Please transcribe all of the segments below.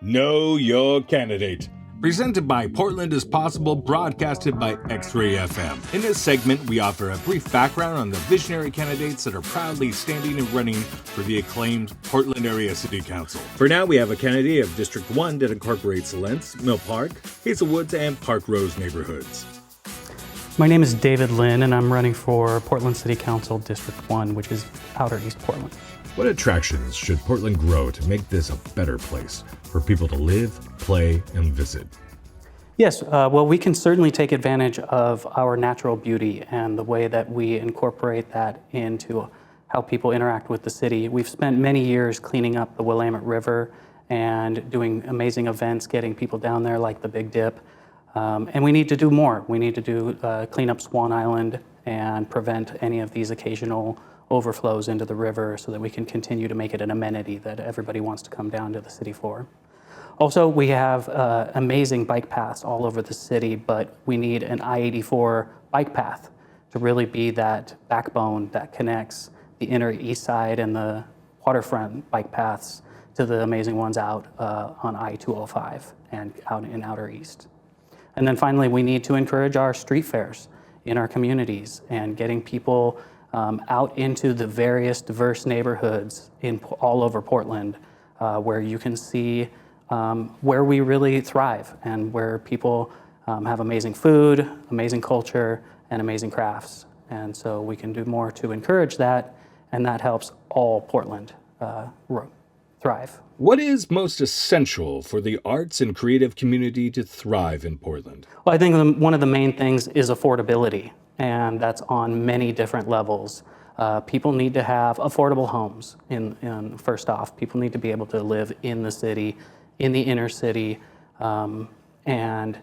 Know Your Candidate. Presented by Portland is Possible, broadcasted by XRAY FM. In this segment, we offer a brief background on the visionary candidates that are proudly standing and running for the acclaimed Portland Area City Council. For now, we have a candidate of District 1 that incorporates Linn, Mill Park, Hazelwoods, and Park Rose neighborhoods. My name is David Linn, and I'm running for Portland City Council District 1, which is Outer East Portland. What attractions should Portland grow to make this a better place for people to live, play, and visit? Yes, well, we can certainly take advantage of our natural beauty and the way that we incorporate that into how people interact with the city. We've spent many years cleaning up the Willamette River and doing amazing events, getting people down there like the Big Dip. And we need to do more. We need to clean up Swan Island and prevent any of these occasional overflows into the river so that we can continue to make it an amenity that everybody wants to come down to the city for. Also, we have amazing bike paths all over the city, but we need an I-84 bike path to really be that backbone that connects the inner east side and the waterfront bike paths to the amazing ones out on I-205 and out in Outer East. And then finally, we need to encourage our street fairs in our communities and getting people out into the various diverse neighborhoods all over Portland where you can see where we really thrive and where people have amazing food, amazing culture, and amazing crafts. And so we can do more to encourage that, and that helps all Portland thrive. What is most essential for the arts and creative community to thrive in Portland? Well, I think one of the main things is affordability, and that's on many different levels. People need to have affordable homes. First off, people need to be able to live in the city, in the inner city, and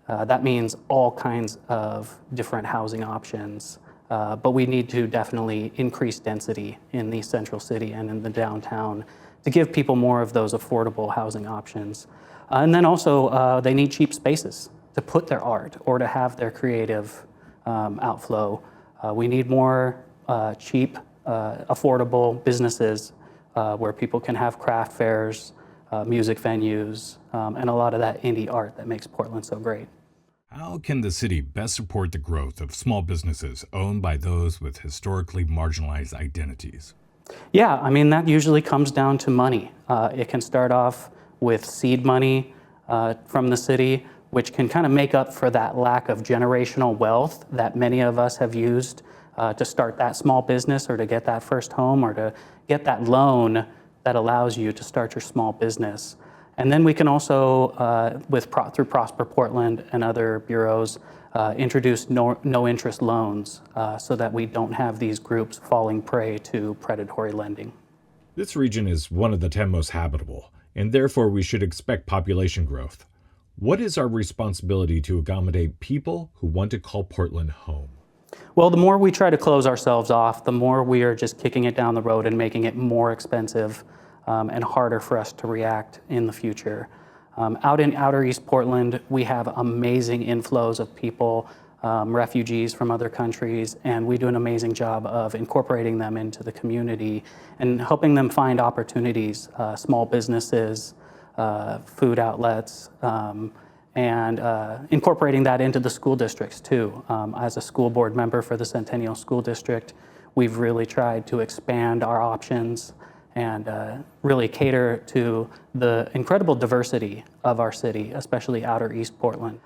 that means all kinds of different housing options. But we need to definitely increase density in the central city and in the downtown to give people more of those affordable housing options. And then also, they need cheap spaces to put their art or to have their creative outflow. We need more cheap, affordable businesses where people can have craft fairs, music venues, and a lot of that indie art that makes Portland so great. How can the city best support the growth of small businesses owned by those with historically marginalized identities? Yeah, I mean, that usually comes down to money. It can start off with seed money from the city, which can kind of make up for that lack of generational wealth that many of us have used to start that small business or to get that first home or to get that loan that allows you to start your small business. And then we can also, through Prosper Portland and other bureaus, introduce no interest loans so that we don't have these groups falling prey to predatory lending. This region is one of the 10 most habitable, and therefore we should expect population growth. What is our responsibility to accommodate people who want to call Portland home? Well, the more we try to close ourselves off, the more we are just kicking it down the road and making it more expensive and harder for us to react in the future. Out in Outer East Portland, we have amazing inflows of people, refugees from other countries, and we do an amazing job of incorporating them into the community and helping them find opportunities, small businesses, food outlets, and incorporating that into the school districts too. As a school board member for the Centennial School District, we've really tried to expand our options and really cater to the incredible diversity of our city, especially Outer East Portland.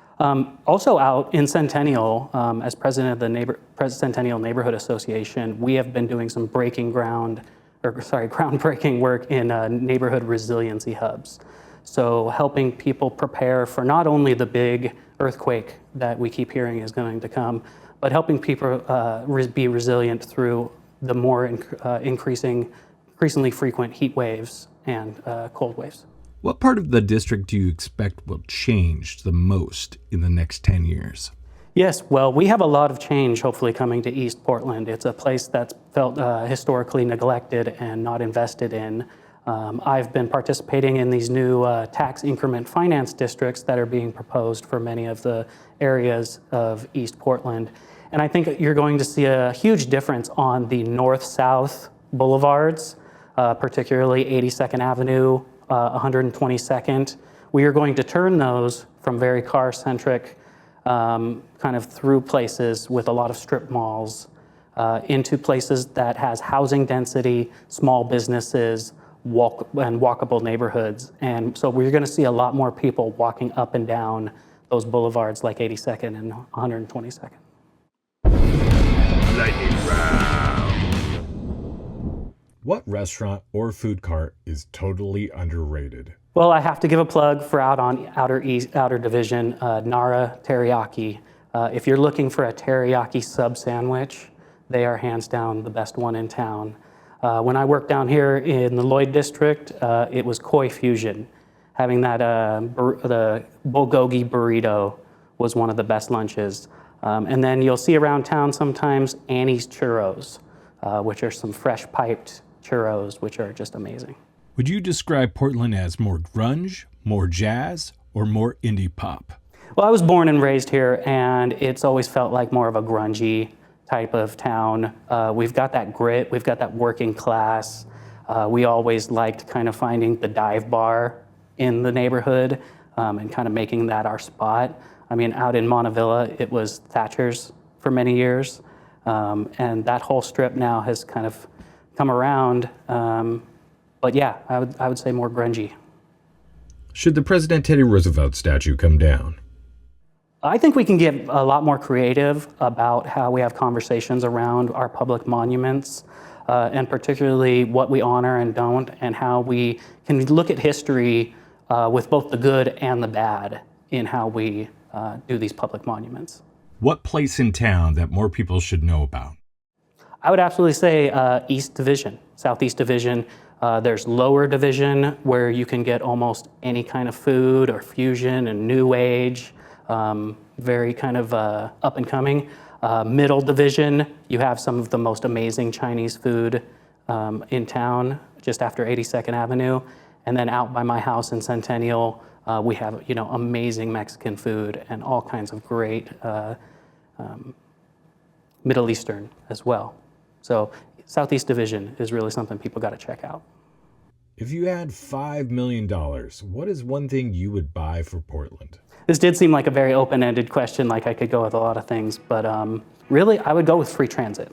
Also out in Centennial, as president of the Centennial Neighborhood Association, we have been doing some groundbreaking work in neighborhood resiliency hubs. So helping people prepare for not only the big earthquake that we keep hearing is going to come, but helping people be resilient through the more increasingly frequent heat waves and cold waves. What part of the district do you expect will change the most in the next 10 years? Yes, well, we have a lot of change hopefully coming to East Portland. It's a place that's felt historically neglected and not invested in. I've been participating in these new tax increment finance districts that are being proposed for many of the areas of East Portland. And I think you're going to see a huge difference on the north-south boulevards, particularly 82nd Avenue, 122nd. We are going to turn those from very car-centric kind of through places with a lot of strip malls into places that has housing density, small businesses, walkable neighborhoods. And so we're going to see a lot more people walking up and down those boulevards like 82nd and 122nd. Lightning round. What restaurant or food cart is totally underrated? Well, I have to give a plug for out on Outer Division, Nara Teriyaki. If you're looking for a teriyaki sub sandwich, they are hands down the best one in town. When I worked down here in the Lloyd District, it was Koi Fusion. Having that, the bulgogi burrito was one of the best lunches. And then you'll see around town sometimes Annie's Churros, which are some fresh piped churros, which are just amazing. Would you describe Portland as more grunge, more jazz, or more indie pop? Well, I was born and raised here, and it's always felt like more of a grungy type of town. We've got that grit, we've got that working class. We always liked kind of finding the dive bar in the neighborhood and kind of making that our spot. I mean, out in Montevilla, it was Thatcher's for many years, and that whole strip now has kind of come around. But yeah, I would say more grungy. Should the President Teddy Roosevelt statue come down? I think we can get a lot more creative about how we have conversations around our public monuments, and particularly what we honor and don't, and how we can look at history with both the good and the bad in how we do these public monuments. What place in town that more people should know about? I would absolutely say East Division, Southeast Division. There's Lower Division, where you can get almost any kind of food or fusion and new age, very kind of up and coming. Middle Division, you have some of the most amazing Chinese food in town, just after 82nd Avenue. And then out by my house in Centennial, we have amazing Mexican food and all kinds of great Middle Eastern as well. So Southeast Division is really something people got to check out. If you had $5 million, what is one thing you would buy for Portland? This did seem like a very open-ended question, like I could go with a lot of things, but really I would go with free transit.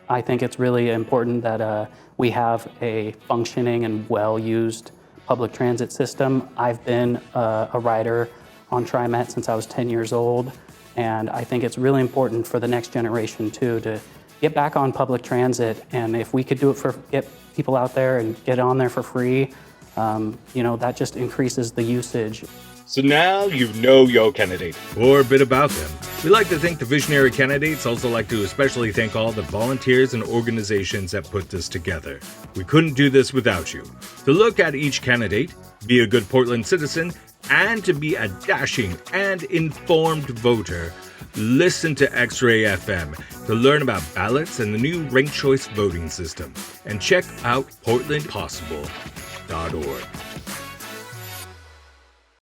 I think it's really important that we have a functioning and well-used public transit system. I've been a rider on TriMet since I was 10 years old, and I think it's really important for the next generation too to get back on public transit. And if we could do it get people out there and get on there for free, that just increases the usage. So now you know your candidate, or a bit about them. We like to thank the visionary candidates, also like to especially thank all the volunteers and organizations that put this together. We couldn't do this without you. To look at each candidate, be a good Portland citizen, and to be a dashing and informed voter, listen to XRAY FM to learn about ballots and the new ranked choice voting system. And check out portlandpossible.org.